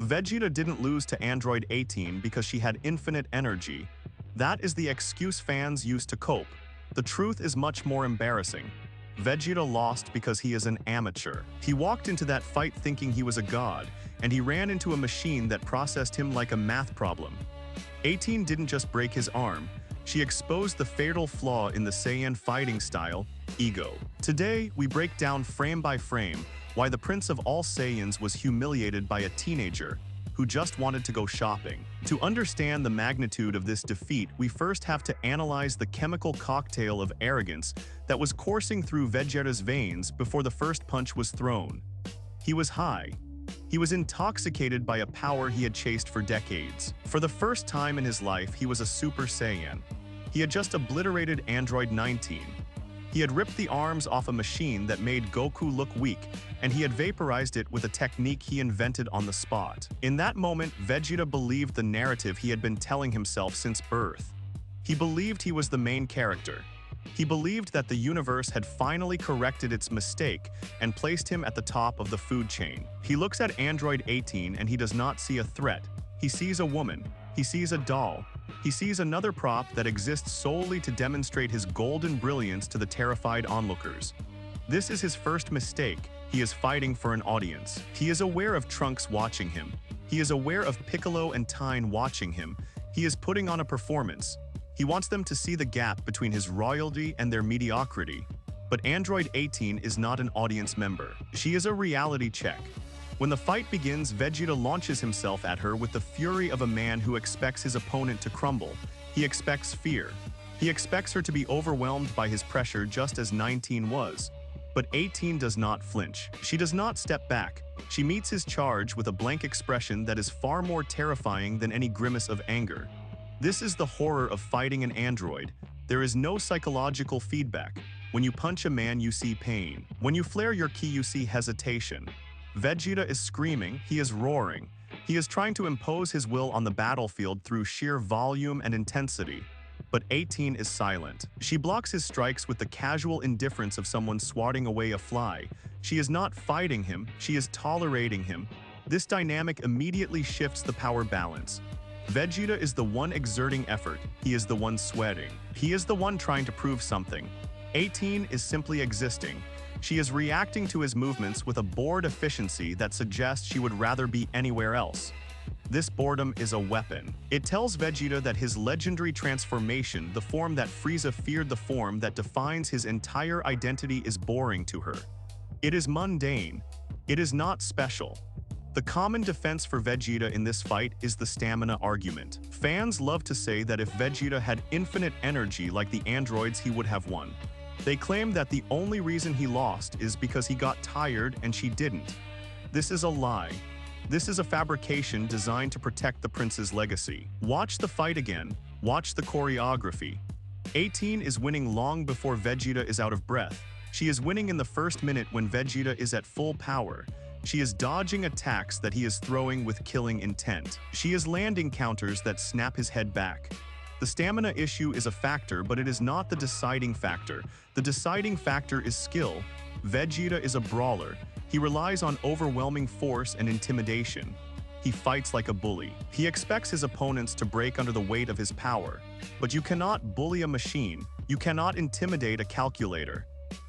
Vegeta didn't lose to Android 18 because she had infinite energy. That is the excuse fans use to cope. The truth is much more embarrassing. Vegeta lost because he is an amateur. He walked into that fight thinking he was a god, and he ran into a machine that processed him like a math problem. 18 didn't just break his arm, she exposed the fatal flaw in the Saiyan fighting style, ego. Today, we break down frame by frame why the Prince of All Saiyans was humiliated by a teenager who just wanted to go shopping. To understand the magnitude of this defeat, we first have to analyze the chemical cocktail of arrogance that was coursing through Vegeta's veins before the first punch was thrown. He was high. He was intoxicated by a power he had chased for decades. For the first time in his life, he was a Super Saiyan. He had just obliterated Android 19. He had ripped the arms off a machine that made Goku look weak, and he had vaporized it with a technique he invented on the spot. In that moment, Vegeta believed the narrative he had been telling himself since birth. He believed he was the main character. He believed that the universe had finally corrected its mistake and placed him at the top of the food chain. He looks at Android 18 and he does not see a threat. He sees a woman. He sees a doll. He sees another prop that exists solely to demonstrate his golden brilliance to the terrified onlookers. This is his first mistake. He is fighting for an audience. He is aware of Trunks watching him. He is aware of Piccolo and Tine watching him. He is putting on a performance. He wants them to see the gap between his royalty and their mediocrity. But Android 18 is not an audience member. She is a reality check. When the fight begins, Vegeta launches himself at her with the fury of a man who expects his opponent to crumble. He expects fear. He expects her to be overwhelmed by his pressure just as 19 was. But 18 does not flinch. She does not step back. She meets his charge with a blank expression that is far more terrifying than any grimace of anger. This is the horror of fighting an android. There is no psychological feedback. When you punch a man, you see pain. When you flare your ki, you see hesitation. Vegeta is screaming, he is roaring. He is trying to impose his will on the battlefield through sheer volume and intensity. But 18 is silent. She blocks his strikes with the casual indifference of someone swatting away a fly. She is not fighting him, she is tolerating him. This dynamic immediately shifts the power balance. Vegeta is the one exerting effort, he is the one sweating. He is the one trying to prove something. 18 is simply existing. She is reacting to his movements with a bored efficiency that suggests she would rather be anywhere else. This boredom is a weapon. It tells Vegeta that his legendary transformation, the form that Frieza feared, the form that defines his entire identity, is boring to her. It is mundane. It is not special. The common defense for Vegeta in this fight is the stamina argument. Fans love to say that if Vegeta had infinite energy like the androids, he would have won. They claim that the only reason he lost is because he got tired and she didn't. This is a lie. This is a fabrication designed to protect the prince's legacy. Watch the fight again. Watch the choreography. 18 is winning long before Vegeta is out of breath. She is winning in the first minute when Vegeta is at full power. She is dodging attacks that he is throwing with killing intent. She is landing counters that snap his head back. The stamina issue is a factor, but it is not the deciding factor. The deciding factor is skill. Vegeta is a brawler. He relies on overwhelming force and intimidation. He fights like a bully. He expects his opponents to break under the weight of his power. But you cannot bully a machine. You cannot intimidate a calculator.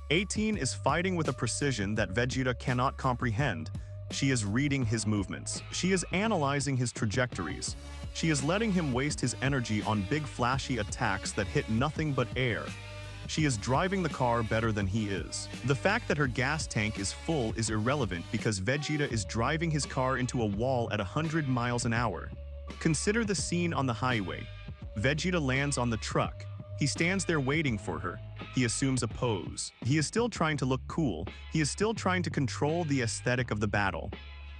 18 is fighting with a precision that Vegeta cannot comprehend. She is reading his movements. She is analyzing his trajectories. She is letting him waste his energy on big flashy attacks that hit nothing but air. She is driving the car better than he is. The fact that her gas tank is full is irrelevant because Vegeta is driving his car into a wall at 100 miles an hour. Consider the scene on the highway. Vegeta lands on the truck. He stands there waiting for her. He assumes a pose. He is still trying to look cool. He is still trying to control the aesthetic of the battle.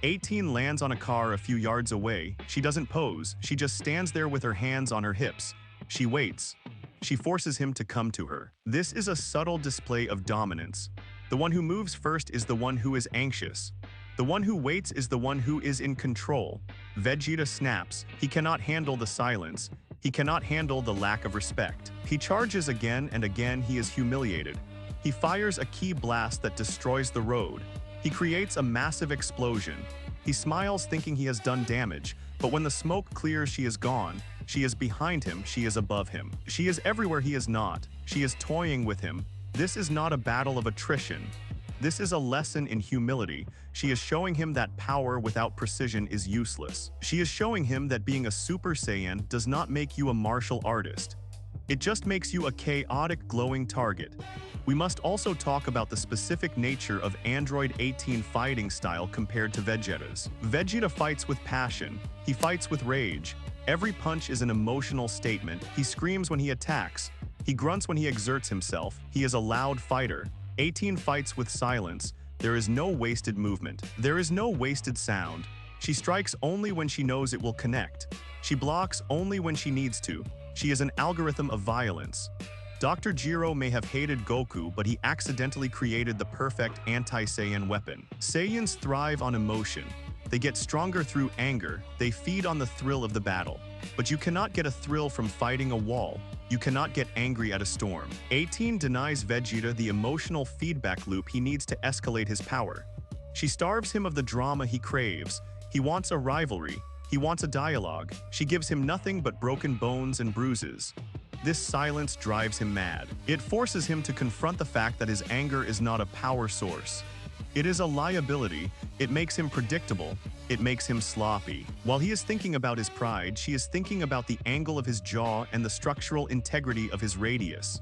18 lands on a car a few yards away. She doesn't pose. She just stands there with her hands on her hips. She waits. She forces him to come to her. This is a subtle display of dominance. The one who moves first is the one who is anxious. The one who waits is the one who is in control. Vegeta snaps. He cannot handle the silence. He cannot handle the lack of respect. He charges again and again. He is humiliated. He fires a ki blast that destroys the road. He creates a massive explosion. He smiles thinking he has done damage, but when the smoke clears she is gone. She is behind him, she is above him. She is everywhere he is not. She is toying with him. This is not a battle of attrition. This is a lesson in humility. She is showing him that power without precision is useless. She is showing him that being a Super Saiyan does not make you a martial artist. It just makes you a chaotic, glowing target. We must also talk about the specific nature of Android 18 fighting style compared to Vegeta's. Vegeta fights with passion. He fights with rage. Every punch is an emotional statement. He screams when he attacks. He grunts when he exerts himself. He is a loud fighter. 18 fights with silence. There is no wasted movement. There is no wasted sound. She strikes only when she knows it will connect. She blocks only when she needs to. She is an algorithm of violence. Dr. Gero may have hated Goku, but he accidentally created the perfect anti-Saiyan weapon. Saiyans thrive on emotion. They get stronger through anger. They feed on the thrill of the battle. But you cannot get a thrill from fighting a wall. You cannot get angry at a storm. 18 denies Vegeta the emotional feedback loop he needs to escalate his power. She starves him of the drama he craves. He wants a rivalry. He wants a dialogue. She gives him nothing but broken bones and bruises. This silence drives him mad. It forces him to confront the fact that his anger is not a power source. It is a liability. It makes him predictable. It makes him sloppy. While he is thinking about his pride, she is thinking about the angle of his jaw and the structural integrity of his radius.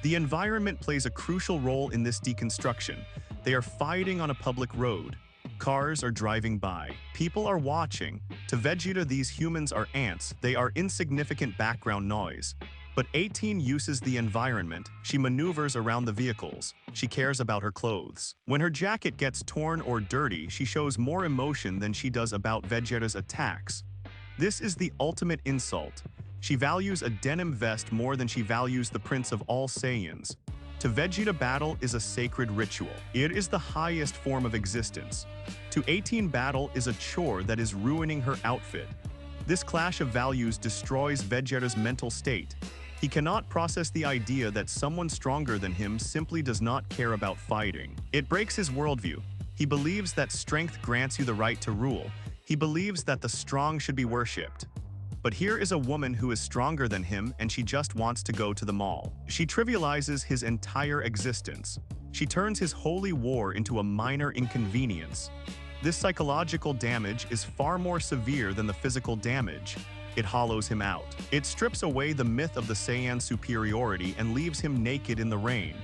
The environment plays a crucial role in this deconstruction. They are fighting on a public road. Cars are driving by. People are watching. To Vegeta, these humans are ants. They are insignificant background noise. But 18 uses the environment. She maneuvers around the vehicles. She cares about her clothes. When her jacket gets torn or dirty, she shows more emotion than she does about Vegeta's attacks. This is the ultimate insult. She values a denim vest more than she values the Prince of All Saiyans. To Vegeta, battle is a sacred ritual. It is the highest form of existence. To 18, battle is a chore that is ruining her outfit. This clash of values destroys Vegeta's mental state. He cannot process the idea that someone stronger than him simply does not care about fighting. It breaks his worldview. He believes that strength grants you the right to rule. He believes that the strong should be worshipped. But here is a woman who is stronger than him and she just wants to go to the mall. She trivializes his entire existence. She turns his holy war into a minor inconvenience. This psychological damage is far more severe than the physical damage. It hollows him out. It strips away the myth of the Saiyan superiority and leaves him naked in the rain.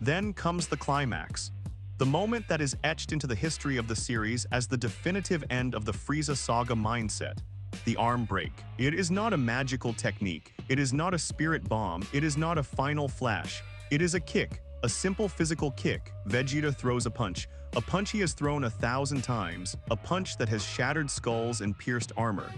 Then comes the climax. The moment that is etched into the history of the series as the definitive end of the Frieza saga mindset. The arm break. It is not a magical technique. It is not a spirit bomb. It is not a final flash. It is a kick. A simple physical kick. Vegeta throws a punch he has thrown 1,000 times, a punch that has shattered skulls and pierced armor.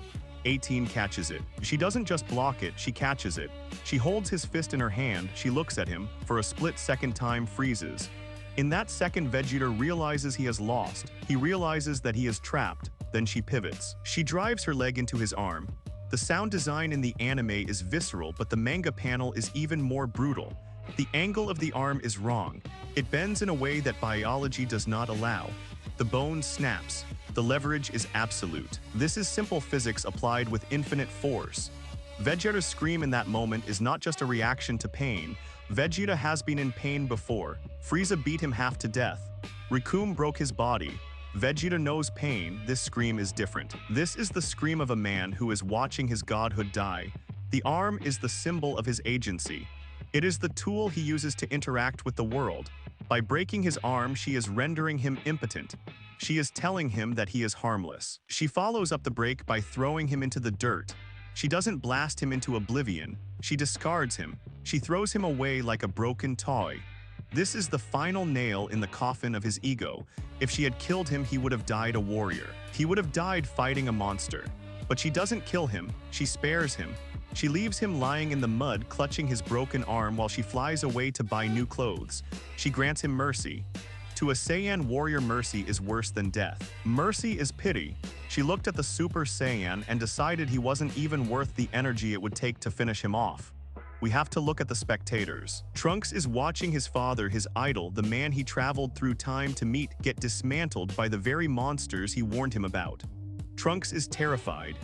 18 catches it. She doesn't just block it, she catches it. She holds his fist in her hand, she looks at him, for a split-second time freezes. In that second, Vegeta realizes he has lost. He realizes that he is trapped. Then she pivots. She drives her leg into his arm. The sound design in the anime is visceral, but the manga panel is even more brutal. The angle of the arm is wrong. It bends in a way that biology does not allow. The bone snaps. The leverage is absolute. This is simple physics applied with infinite force. Vegeta's scream in that moment is not just a reaction to pain. Vegeta has been in pain before. Frieza beat him half to death. Recoome broke his body. Vegeta knows pain. This scream is different. This is the scream of a man who is watching his godhood die. The arm is the symbol of his agency. It is the tool he uses to interact with the world. By breaking his arm, she is rendering him impotent. She is telling him that he is harmless. She follows up the break by throwing him into the dirt. She doesn't blast him into oblivion. She discards him. She throws him away like a broken toy. This is the final nail in the coffin of his ego. If she had killed him, he would have died a warrior. He would have died fighting a monster. But she doesn't kill him. She spares him. She leaves him lying in the mud, clutching his broken arm while she flies away to buy new clothes. She grants him mercy. To a Saiyan warrior, mercy is worse than death. Mercy is pity. She looked at the Super Saiyan and decided he wasn't even worth the energy it would take to finish him off. we have to look at the spectators. Trunks is watching his father, his idol, the man he traveled through time to meet, get dismantled by the very monsters he warned him about. Trunks is terrified.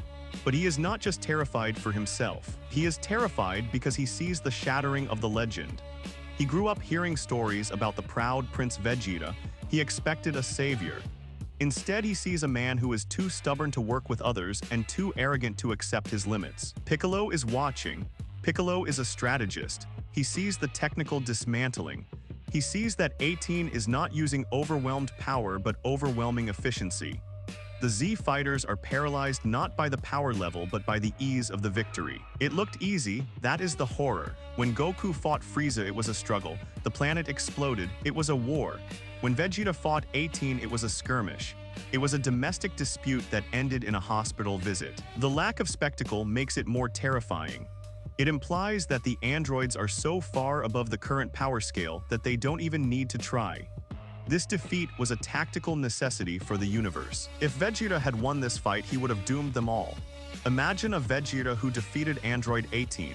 But he is not just terrified for himself. He is terrified because he sees the shattering of the legend. He grew up hearing stories about the proud Prince Vegeta. He expected a savior. Instead, he sees a man who is too stubborn to work with others and too arrogant to accept his limits. Piccolo is watching. Piccolo is a strategist. He sees the technical dismantling. He sees that 18 is not using overwhelmed power but overwhelming efficiency. The Z fighters are paralyzed not by the power level but by the ease of the victory. It looked easy, that is the horror. When Goku fought Frieza, it was a struggle. The planet exploded, it was a war. When Vegeta fought 18, it was a skirmish. It was a domestic dispute that ended in a hospital visit. The lack of spectacle makes it more terrifying. It implies that the androids are so far above the current power scale that they don't even need to try. This defeat was a tactical necessity for the universe. If Vegeta had won this fight, he would have doomed them all. Imagine a Vegeta who defeated Android 18.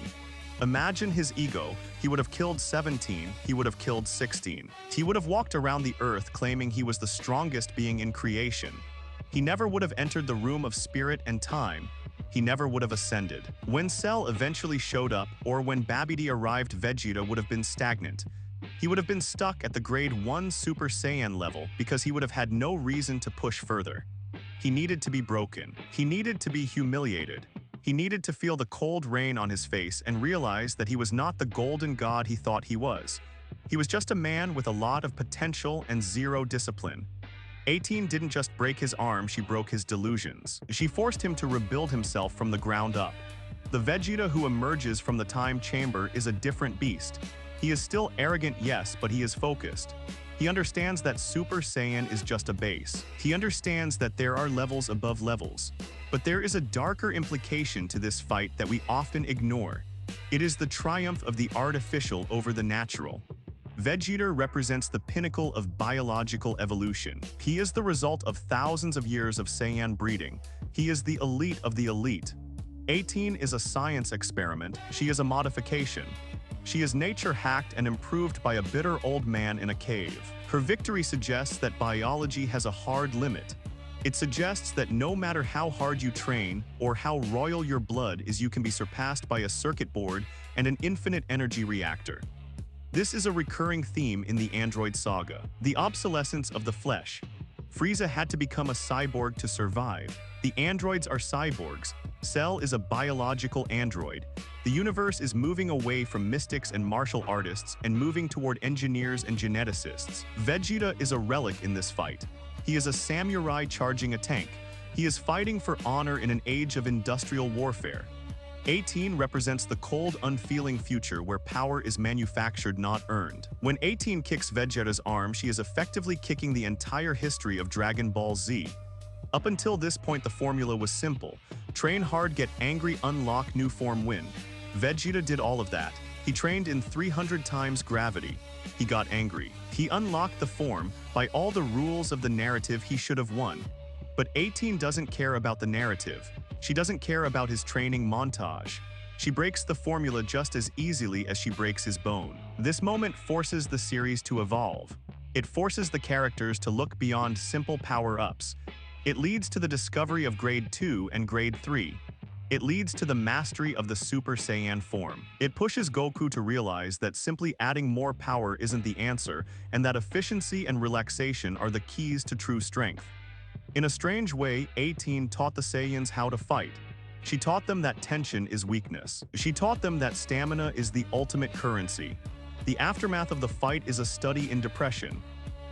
Imagine his ego. He would have killed 17, he would have killed 16. He would have walked around the earth claiming he was the strongest being in creation. He never would have entered the room of spirit and time. He never would have ascended. When Cell eventually showed up, or when Babidi arrived, Vegeta would have been stagnant. He would have been stuck at the grade 1 Super Saiyan level because he would have had no reason to push further. He needed to be broken. He needed to be humiliated. He needed to feel the cold rain on his face and realize that he was not the golden god he thought he was. He was just a man with a lot of potential and zero discipline. 18 didn't just break his arm, she broke his delusions. She forced him to rebuild himself from the ground up. The Vegeta who emerges from the time chamber is a different beast. He is still arrogant, yes, but he is focused. He understands that Super Saiyan is just a base. He understands that there are levels above levels. But there is a darker implication to this fight that we often ignore. It is the triumph of the artificial over the natural. Vegeta represents the pinnacle of biological evolution. He is the result of thousands of years of Saiyan breeding. He is the elite of the elite. 18 is a science experiment. She is a modification. She is nature-hacked and improved by a bitter old man in a cave. Her victory suggests that biology has a hard limit. It suggests that no matter how hard you train or how royal your blood is, you can be surpassed by a circuit board and an infinite energy reactor. This is a recurring theme in the android saga. The obsolescence of the flesh. Frieza had to become a cyborg to survive. The androids are cyborgs. Cell is a biological android. The universe is moving away from mystics and martial artists and moving toward engineers and geneticists. Vegeta is a relic in this fight. He is a samurai charging a tank. He is fighting for honor in an age of industrial warfare. 18 represents the cold, unfeeling future where power is manufactured, not earned. When 18 kicks Vegeta's arm, she is effectively kicking the entire history of Dragon Ball Z. Up until this point, the formula was simple. Train hard, get angry, unlock new form, win. Vegeta did all of that. He trained in 300 times gravity. He got angry. He unlocked the form. By all the rules of the narrative, he should have won. But 18 doesn't care about the narrative. She doesn't care about his training montage. She breaks the formula just as easily as she breaks his bone. This moment forces the series to evolve. It forces the characters to look beyond simple power-ups. It leads to the discovery of Grade 2 and Grade 3. It leads to the mastery of the Super Saiyan form. It pushes Goku to realize that simply adding more power isn't the answer, and that efficiency and relaxation are the keys to true strength. In a strange way, 18 taught the Saiyans how to fight. She taught them that tension is weakness. She taught them that stamina is the ultimate currency. The aftermath of the fight is a study in depression.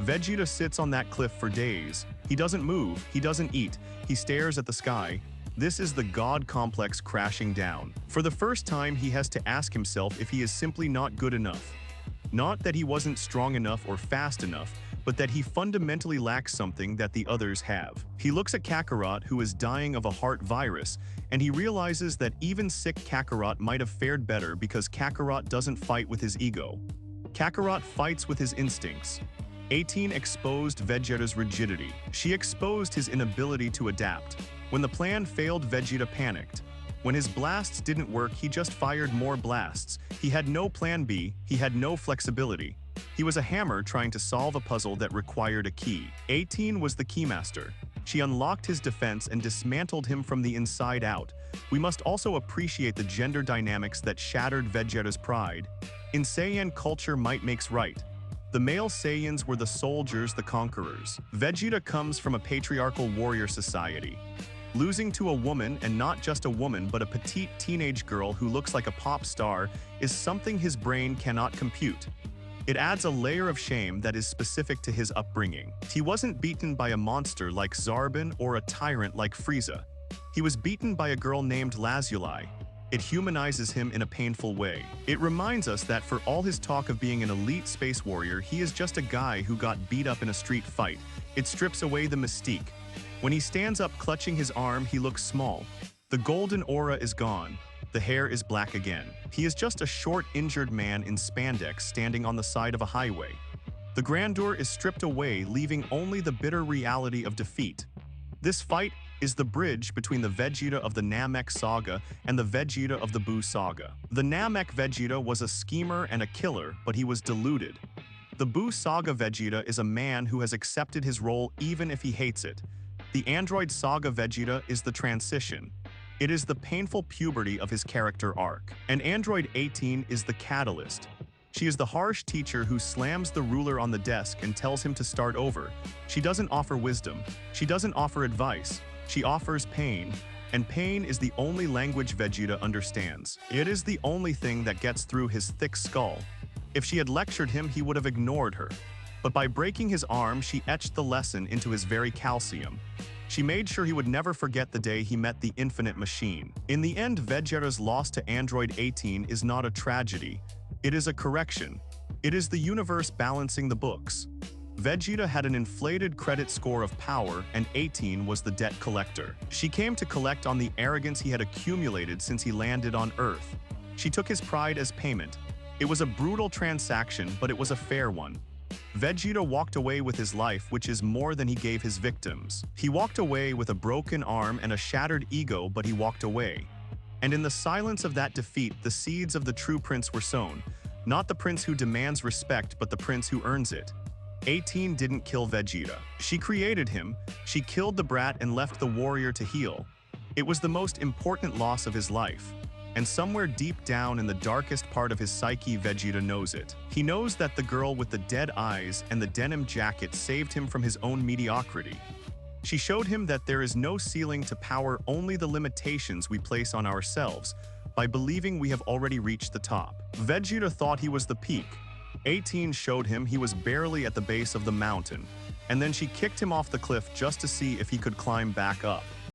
Vegeta sits on that cliff for days. He doesn't move, he doesn't eat, he stares at the sky. This is the God complex crashing down. For the first time, he has to ask himself if he is simply not good enough. Not that he wasn't strong enough or fast enough, but that he fundamentally lacks something that the others have. He looks at Gokarrot, who is dying of a heart virus, and he realizes that even sick Gokarrot might have fared better because Gokarrot doesn't fight with his ego. Gokarrot fights with his instincts. 18 exposed Vegeta's rigidity. She exposed his inability to adapt. When the plan failed, Vegeta panicked. When his blasts didn't work, he just fired more blasts. He had no plan B, he had no flexibility. He was a hammer trying to solve a puzzle that required a key. 18 was the keymaster. She unlocked his defense and dismantled him from the inside out. We must also appreciate the gender dynamics that shattered Vegeta's pride. In Saiyan culture, might makes right. The male Saiyans were the soldiers, the conquerors. Vegeta comes from a patriarchal warrior society. Losing to a woman, and not just a woman but a petite teenage girl who looks like a pop star, is something his brain cannot compute. It adds a layer of shame that is specific to his upbringing. He wasn't beaten by a monster like Zarbon or a tyrant like Frieza. He was beaten by a girl named Lazuli. It humanizes him in a painful way. It reminds us that for all his talk of being an elite space warrior, he is just a guy who got beat up in a street fight. It strips away the mystique. When he stands up clutching his arm, he looks small. The golden aura is gone. The hair is black again. He is just a short, injured man in spandex standing on the side of a highway. The grandeur is stripped away, leaving only the bitter reality of defeat. This fight is the bridge between the Vegeta of the Namek saga and the Vegeta of the Buu saga. The Namek Vegeta was a schemer and a killer, but he was deluded. The Buu saga Vegeta is a man who has accepted his role even if he hates it. The Android saga Vegeta is the transition. It is the painful puberty of his character arc. And Android 18 is the catalyst. She is the harsh teacher who slams the ruler on the desk and tells him to start over. She doesn't offer wisdom. She doesn't offer advice. She offers pain. And pain is the only language Vegeta understands. It is the only thing that gets through his thick skull. If she had lectured him, he would have ignored her. But by breaking his arm, she etched the lesson into his very calcium. She made sure he would never forget the day he met the infinite machine. In the end, Vegeta's loss to Android 18 is not a tragedy. It is a correction. It is the universe balancing the books. Vegeta had an inflated credit score of power, and 18 was the debt collector. She came to collect on the arrogance he had accumulated since he landed on Earth. She took his pride as payment. It was a brutal transaction, but it was a fair one. Vegeta walked away with his life, which is more than he gave his victims. He walked away with a broken arm and a shattered ego, but he walked away. And in the silence of that defeat, the seeds of the true prince were sown. Not the prince who demands respect, but the prince who earns it. 18 didn't kill Vegeta. She created him. She killed the brat and left the warrior to heal. It was the most important loss of his life. And somewhere deep down in the darkest part of his psyche, Vegeta knows it. He knows that the girl with the dead eyes and the denim jacket saved him from his own mediocrity. She showed him that there is no ceiling to power, only the limitations we place on ourselves by believing we have already reached the top. Vegeta thought he was the peak. 18 showed him he was barely at the base of the mountain, and then she kicked him off the cliff just to see if he could climb back up.